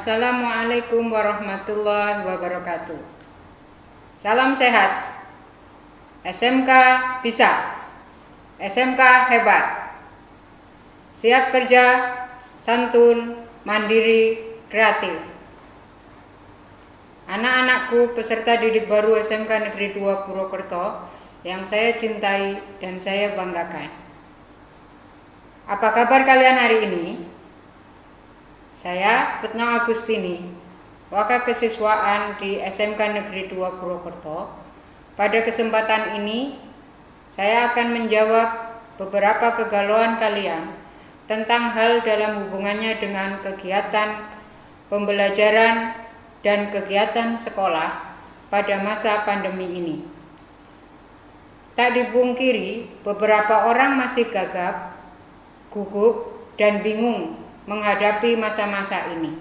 Assalamualaikum warahmatullahi wabarakatuh. Salam sehat. SMK bisa. SMK hebat. Siap kerja, santun, mandiri, kreatif. Anak-anakku peserta didik baru SMK Negeri 2 Purwokerto yang saya cintai dan saya banggakan. Apa kabar kalian hari ini? Saya Retno Agustini, Wakakesiswaan di SMK Negeri 2 Purwokerto. Pada kesempatan ini, saya akan menjawab beberapa kegalauan kalian tentang hal dalam hubungannya dengan kegiatan pembelajaran dan kegiatan sekolah pada masa pandemi ini. Tak dipungkiri, beberapa orang masih gagap, gugup, dan bingung menghadapi masa-masa ini.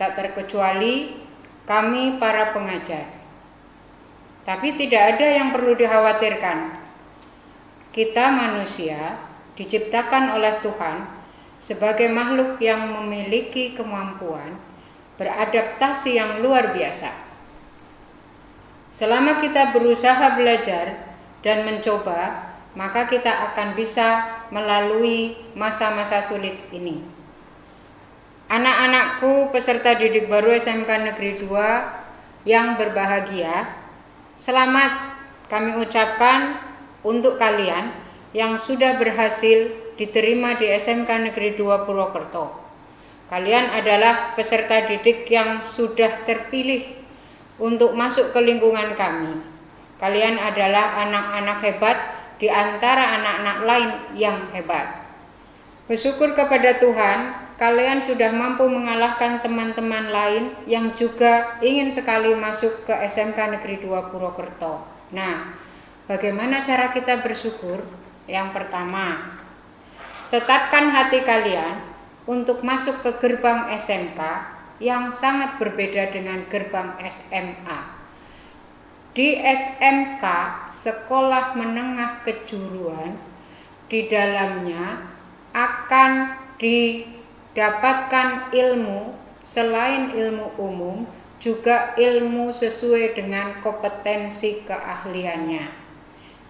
Tak terkecuali kami para pengajar. Tapi tidak ada yang perlu dikhawatirkan. Kita manusia diciptakan oleh Tuhan sebagai makhluk yang memiliki kemampuan beradaptasi yang luar biasa. Selama kita berusaha belajar dan mencoba, maka kita akan bisa melalui masa-masa sulit ini. Anak-anakku peserta didik baru SMK Negeri 2 yang berbahagia, selamat kami ucapkan untuk kalian yang sudah berhasil diterima di SMK Negeri 2 Purwokerto. Kalian adalah peserta didik yang sudah terpilih untuk masuk ke lingkungan kami. Kalian adalah anak-anak hebat di antara anak-anak lain yang hebat. Bersyukur kepada Tuhan, kalian sudah mampu mengalahkan teman-teman lain yang juga ingin sekali masuk ke SMK Negeri 2 Purwokerto. Nah, bagaimana cara kita bersyukur? Yang pertama, tetapkan hati kalian untuk masuk ke gerbang SMK yang sangat berbeda dengan gerbang SMA. Di SMK, Sekolah Menengah Kejuruan, di dalamnya akan didapatkan ilmu selain ilmu umum, juga ilmu sesuai dengan kompetensi keahliannya.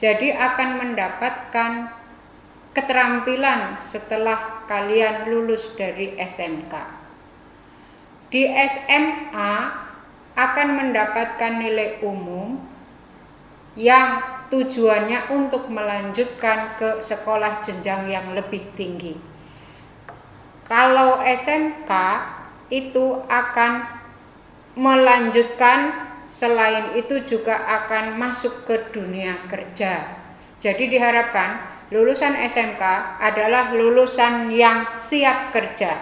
Jadi akan mendapatkan keterampilan setelah kalian lulus dari SMK. Di SMA akan mendapatkan nilai umum yang tujuannya untuk melanjutkan ke sekolah jenjang yang lebih tinggi. Kalau SMK itu akan melanjutkan, selain itu juga akan masuk ke dunia kerja. Jadi diharapkan lulusan SMK adalah lulusan yang siap kerja.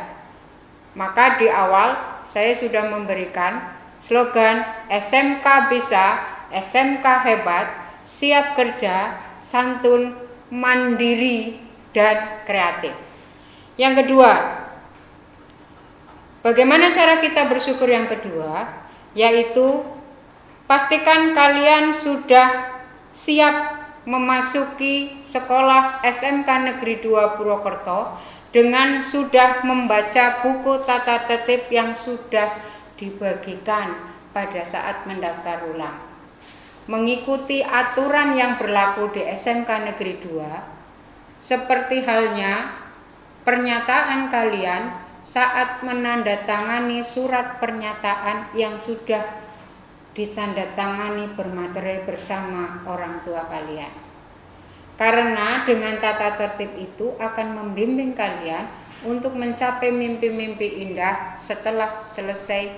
Maka di awal saya sudah memberikan slogan SMK bisa, SMK hebat, siap kerja, santun, mandiri, dan kreatif. Yang kedua, bagaimana cara kita bersyukur yang kedua? Yaitu pastikan kalian sudah siap memasuki sekolah SMK Negeri 2 Purwokerto dengan sudah membaca buku tata tertib yang sudah dibagikan pada saat mendaftar ulang. Mengikuti aturan yang berlaku di SMK Negeri 2, seperti halnya pernyataan kalian saat menandatangani surat pernyataan yang sudah ditandatangani bermaterai bersama orang tua kalian. Karena dengan tata tertib itu akan membimbing kalian untuk mencapai mimpi-mimpi indah setelah selesai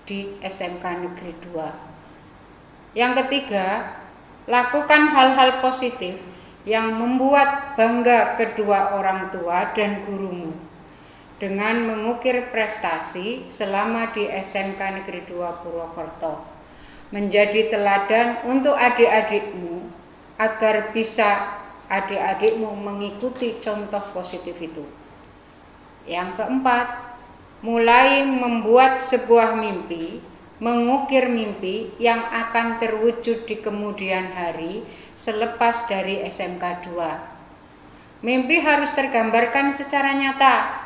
di SMK Negeri 2. Yang ketiga, lakukan hal-hal positif yang membuat bangga kedua orang tua dan gurumu dengan mengukir prestasi selama di SMK Negeri 2 Purwokerto. Menjadi teladan untuk adik-adikmu agar bisa adik-adikmu mengikuti contoh positif itu. Yang keempat, mulai membuat sebuah mimpi, mengukir mimpi yang akan terwujud di kemudian hari selepas dari SMK 2. Mimpi harus tergambarkan secara nyata.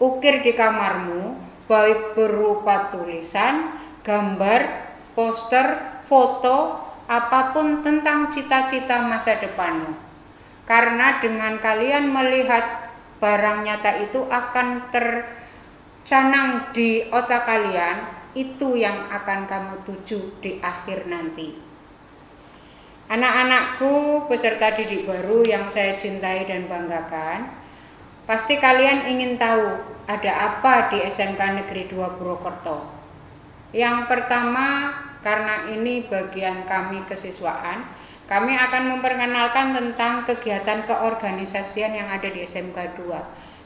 Ukir di kamarmu baik berupa tulisan, gambar, poster, foto, apapun tentang cita-cita masa depanmu. Karena dengan kalian melihat barang nyata itu akan tercanang di otak kalian, itu yang akan kamu tuju di akhir nanti. Anak-anakku peserta didik baru yang saya cintai dan banggakan, pasti kalian ingin tahu ada apa di SMK Negeri 2 Purwokerto. Yang pertama, karena ini bagian kami kesiswaan, kami akan memperkenalkan tentang kegiatan keorganisasian yang ada di SMK 2.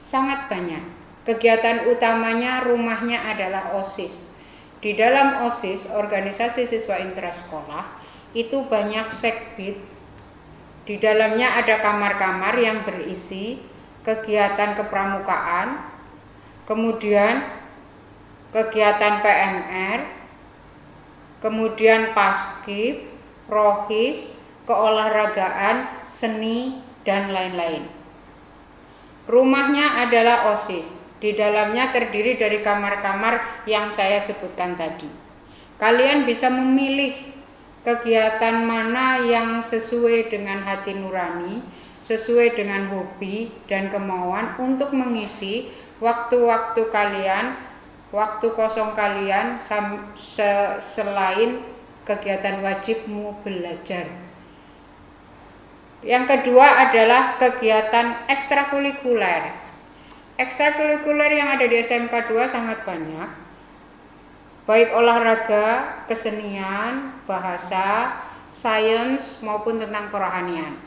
Sangat banyak. Kegiatan utamanya rumahnya adalah OSIS. Di dalam OSIS, organisasi siswa intrasekolah, itu banyak sekbid. Di dalamnya ada kamar-kamar yang berisi kegiatan kepramukaan, kemudian kegiatan PMR, kemudian paskib, rohis, keolahragaan, seni, dan lain-lain. Rumahnya adalah OSIS. Di dalamnya terdiri dari kamar-kamar yang saya sebutkan tadi. Kalian bisa memilih kegiatan mana yang sesuai dengan hati nurani, sesuai dengan hobi dan kemauan untuk mengisi waktu-waktu kalian, waktu kosong kalian selain kegiatan wajibmu belajar. Yang kedua adalah kegiatan ekstrakurikuler. Ekstrakurikuler yang ada di SMK 2 sangat banyak, baik olahraga, kesenian, bahasa, sains, maupun tentang kerohanian.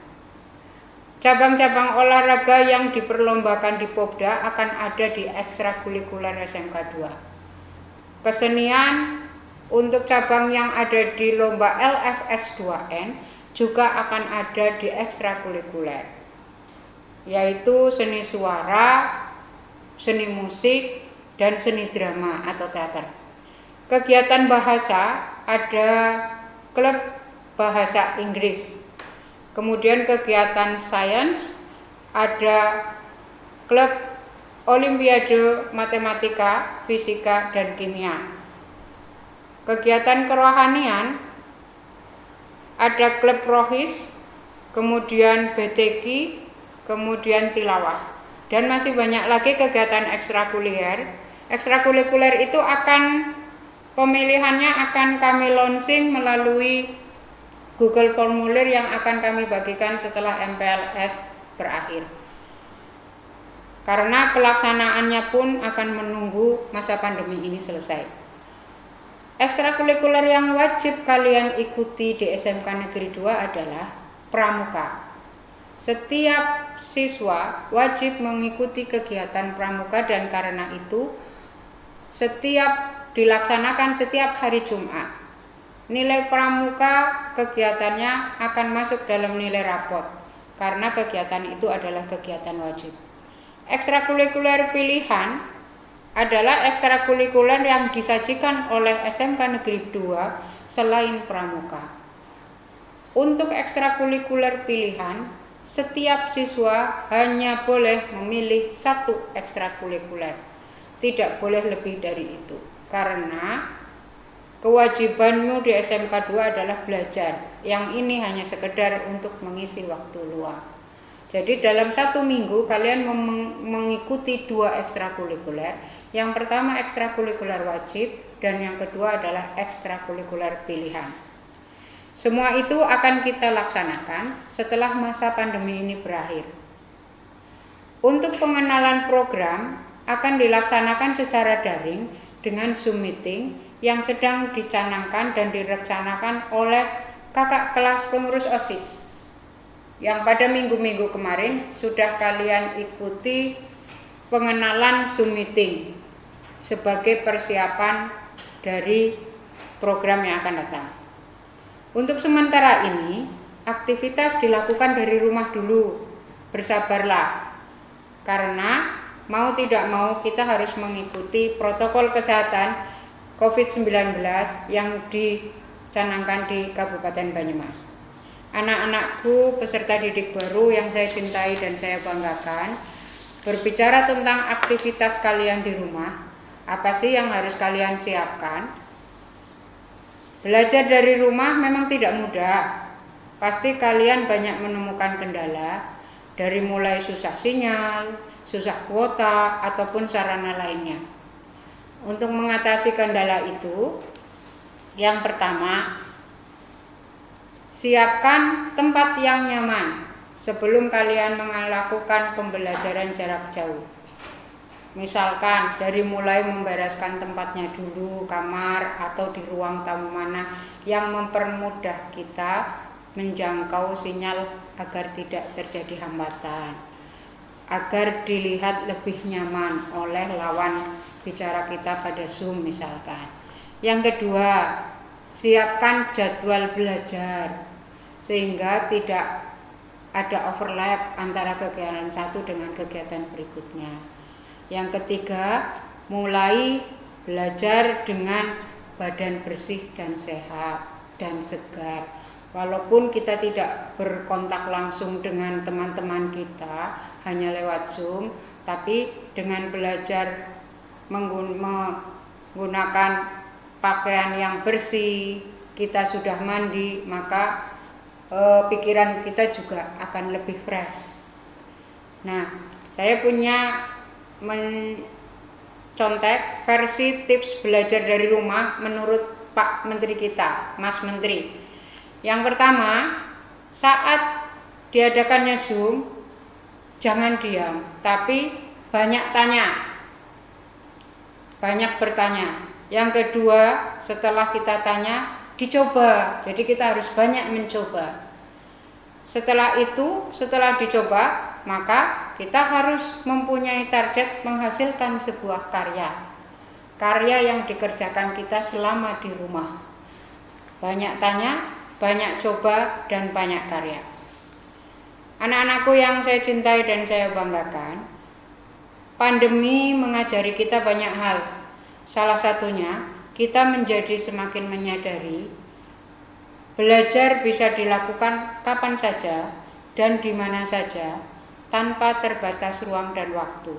Cabang-cabang olahraga yang diperlombakan di Popda akan ada di ekstrakurikuler SMK 2. Kesenian untuk cabang yang ada di lomba LFS 2N juga akan ada di ekstrakurikuler, yaitu seni suara, seni musik, dan seni drama atau teater. Kegiatan bahasa ada klub bahasa Inggris. Kemudian kegiatan sains ada klub olimpiade matematika, fisika, dan kimia. Kegiatan kerohanian ada klub rohis, kemudian BTQ, kemudian tilawah. Dan masih banyak lagi kegiatan ekstrakurikuler. Ekstrakurikuler itu pemilihannya akan kami launching melalui Google Formulir yang akan kami bagikan setelah MPLS berakhir. Karena pelaksanaannya pun akan menunggu masa pandemi ini selesai. Ekstrakurikuler yang wajib kalian ikuti di SMK Negeri 2 adalah pramuka. Setiap siswa wajib mengikuti kegiatan pramuka dan karena itu dilaksanakan setiap hari Jumat. Nilai pramuka kegiatannya akan masuk dalam nilai rapot karena kegiatan itu adalah kegiatan wajib. Ekstrakurikuler pilihan adalah ekstrakurikuler yang disajikan oleh SMK Negeri 2 selain pramuka. Untuk ekstrakurikuler pilihan, setiap siswa hanya boleh memilih satu ekstrakurikuler, tidak boleh lebih dari itu, karena kewajibanmu di SMK 2 adalah belajar. Yang ini hanya sekedar untuk mengisi waktu luang. Jadi dalam 1 minggu kalian mengikuti 2 ekstrakurikuler. Yang pertama ekstrakurikuler wajib dan yang kedua adalah ekstrakurikuler pilihan. Semua itu akan kita laksanakan setelah masa pandemi ini berakhir. Untuk pengenalan program akan dilaksanakan secara daring dengan Zoom meeting yang sedang dicanangkan dan direncanakan oleh kakak kelas pengurus OSIS yang pada minggu-minggu kemarin sudah kalian ikuti pengenalan Zoom meeting sebagai persiapan dari program yang akan datang. Untuk sementara ini, aktivitas dilakukan dari rumah dulu. Bersabarlah, karena mau tidak mau kita harus mengikuti protokol kesehatan COVID-19 yang dicanangkan di Kabupaten Banyumas. Anak-anakku peserta didik baru yang saya cintai dan saya banggakan, berbicara tentang aktivitas kalian di rumah, Apa sih yang harus kalian siapkan? Belajar dari rumah memang tidak mudah. Pasti kalian banyak menemukan kendala, dari mulai susah sinyal, susah kuota, ataupun sarana lainnya. Untuk mengatasi kendala itu, yang pertama, siapkan tempat yang nyaman sebelum kalian melakukan pembelajaran jarak jauh. Misalkan dari mulai membereskan tempatnya dulu, kamar atau di ruang tamu mana yang mempermudah kita menjangkau sinyal agar tidak terjadi hambatan, agar dilihat lebih nyaman oleh lawan bicara kita pada Zoom misalkan. Yang kedua, siapkan jadwal belajar sehingga tidak ada overlap antara kegiatan satu dengan kegiatan berikutnya. Yang ketiga, mulai belajar dengan badan bersih dan sehat dan segar. Walaupun kita tidak berkontak langsung dengan teman-teman kita, hanya lewat Zoom, tapi dengan belajar menggunakan pakaian yang bersih, kita sudah mandi, maka pikiran kita juga akan lebih fresh. Nah, saya punya mencontek versi tips belajar dari rumah menurut Pak Menteri kita, Mas Menteri. Yang pertama, saat diadakannya Zoom, jangan diam, tapi banyak tanya, banyak bertanya. Yang kedua, setelah kita tanya, dicoba. Jadi kita harus banyak mencoba. Setelah itu, setelah dicoba, maka kita harus mempunyai target menghasilkan sebuah karya yang dikerjakan kita selama di rumah. Banyak tanya, banyak coba, dan banyak karya. Anak-anakku yang saya cintai dan saya banggakan, pandemi mengajari kita banyak hal. Salah satunya, kita menjadi semakin menyadari belajar bisa dilakukan kapan saja dan di mana saja, tanpa terbatas ruang dan waktu.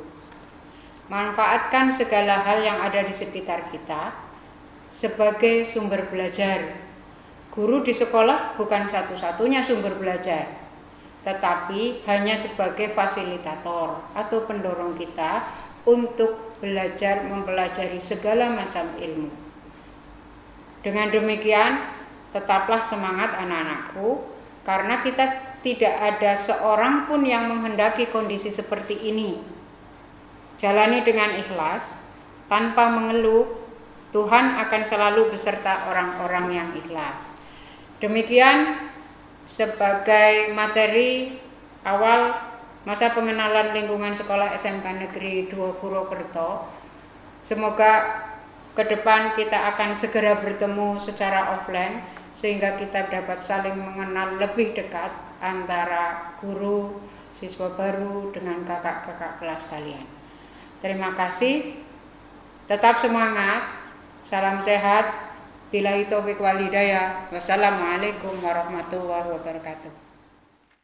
Manfaatkan segala hal yang ada di sekitar kita sebagai sumber belajar. Guru di sekolah bukan satu-satunya sumber belajar, tetapi hanya sebagai fasilitator atau pendorong kita untuk belajar mempelajari segala macam ilmu. Dengan demikian, tetaplah semangat anak-anakku, karena kita tidak ada seorang pun yang menghendaki kondisi seperti ini. Jalani dengan ikhlas, tanpa mengeluh. Tuhan akan selalu beserta orang-orang yang ikhlas. Demikian sebagai materi awal masa pengenalan lingkungan sekolah SMK Negeri 2 Purwokerto. Semoga ke depan kita akan segera bertemu secara offline, sehingga kita dapat saling mengenal lebih dekat antara guru, siswa baru dengan kakak-kakak kelas kalian. Terima kasih, tetap semangat, salam sehat, billahi taufiq wal hidayah. Wassalamualaikum warahmatullahi wabarakatuh.